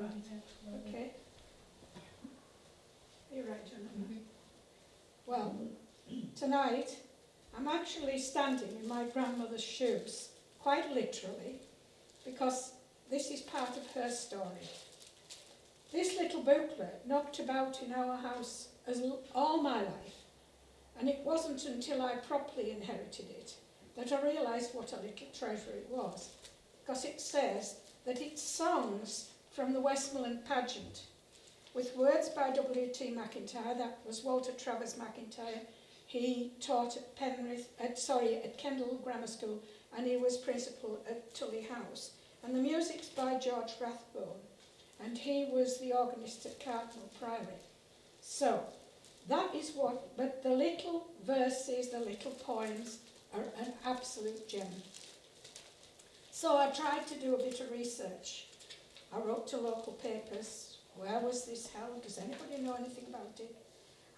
Right. Okay. Are you right, Jonathan? Well, tonight I'm actually standing in my grandmother's shoes, quite literally, because this is part of her story. This little booklet knocked about in our house all my life, and it wasn't until I properly inherited it that I realised what a little treasure it was, because it says that it's songs from the Westmoreland pageant, with words by W.T. McIntyre. That was Walter Travers McIntyre. He taught at Kendal Grammar School, and he was principal at Tully House. And the music's by George Rathbone, and he was the organist at Cartmel Priory. So, that is what, but the little verses, the little poems are an absolute gem. So I tried to do a bit of research. I wrote to local papers. Where was this held? Does anybody know anything about it?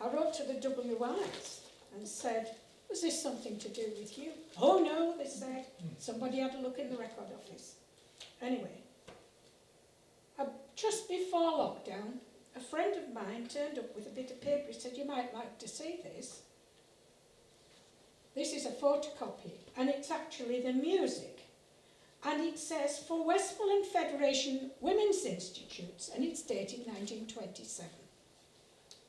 I wrote to the WIs and said, was this something to do with you? Oh no, they said. Somebody had a look in the record office. Anyway, just before lockdown, a friend of mine turned up with a bit of paper. He said, you might like to see this. This is a photocopy, and it's actually the music. And it says, for Westmoreland Federation Women's Institutes, and it's dated 1927.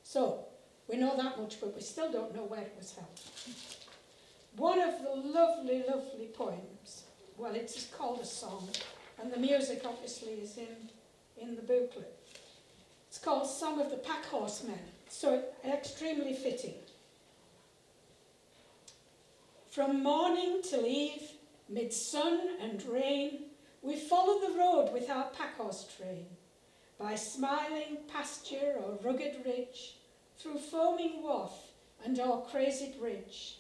So, we know that much, but we still don't know where it was held. One of the lovely, lovely poems, well, it's called a song, and the music obviously is in the booklet. It's called Song of the Pack Horsemen, so extremely fitting. From morning till eve, mid sun and rain, we follow the road with our pack-horse train, by smiling pasture or rugged ridge, through foaming wharf and o'er crazy bridge,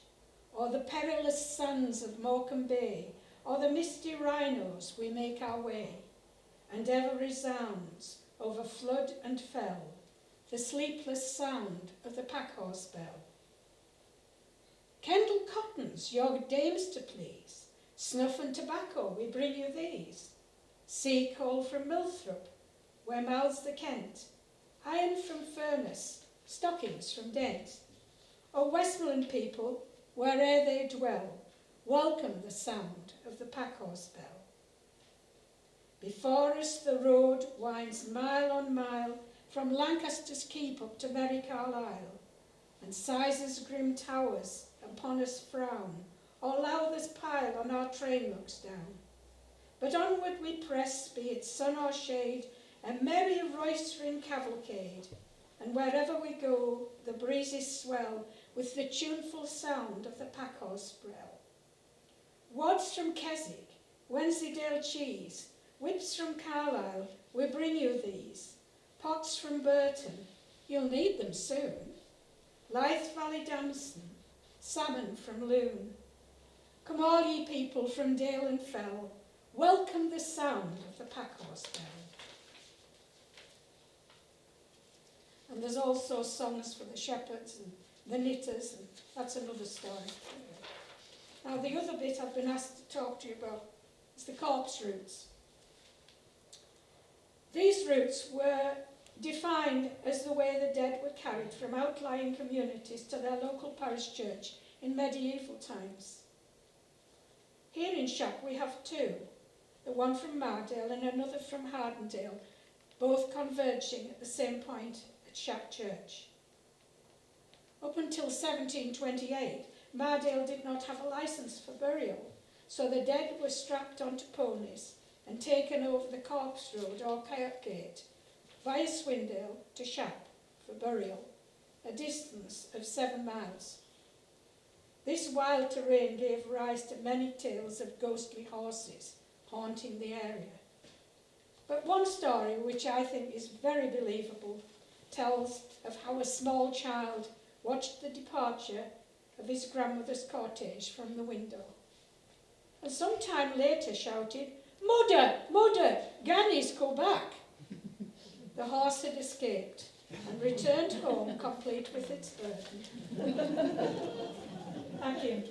or the perilous sands of Morecambe Bay, or the misty rhinos we make our way, and ever resounds over flood and fell the sleepless sound of the pack-horse bell. Kendal cottons, your dames to please, snuff and tobacco, we bring you these. Sea coal from Milthorpe, where mouths the Kent, iron from Furness, stockings from Dent. O Westmoreland people, where'er they dwell, welcome the sound of the pack-horse bell. Before us the road winds mile on mile, from Lancaster's Keep up to Merry Carlisle, and Sizer's grim towers upon us frown, or Lowther's pile on our train looks down. But onward we press, be it sun or shade, a merry roistering cavalcade, and wherever we go, the breezes swell with the tuneful sound of the pack-horse bell. Wads from Keswick, Wensleydale cheese, whips from Carlisle, we bring you these. Pots from Burton, you'll need them soon. Lythe Valley damson, salmon from Loon. Come all ye people from dale and fell, welcome the sound of the pack-horse bell. And there's also songs for the shepherds and the knitters, and that's another story. Now the other bit I've been asked to talk to you about is the corpse routes. These routes were defined as the way the dead were carried from outlying communities to their local parish church in medieval times. Here in Shap we have two, the one from Mardale and another from Hardendale, both converging at the same point at Shap Church. Up until 1728, Mardale did not have a licence for burial, so the dead were strapped onto ponies and taken over the Corpse Road or Kirkgate via Swindale to Shap for burial, a distance of 7 miles. This wild terrain gave rise to many tales of ghostly horses haunting the area. But one story, which I think is very believable, tells of how a small child watched the departure of his grandmother's cortege from the window, and some time later shouted, "Mother, mother, Ganny's go back." The horse had escaped and returned home complete with its burden. Thank you.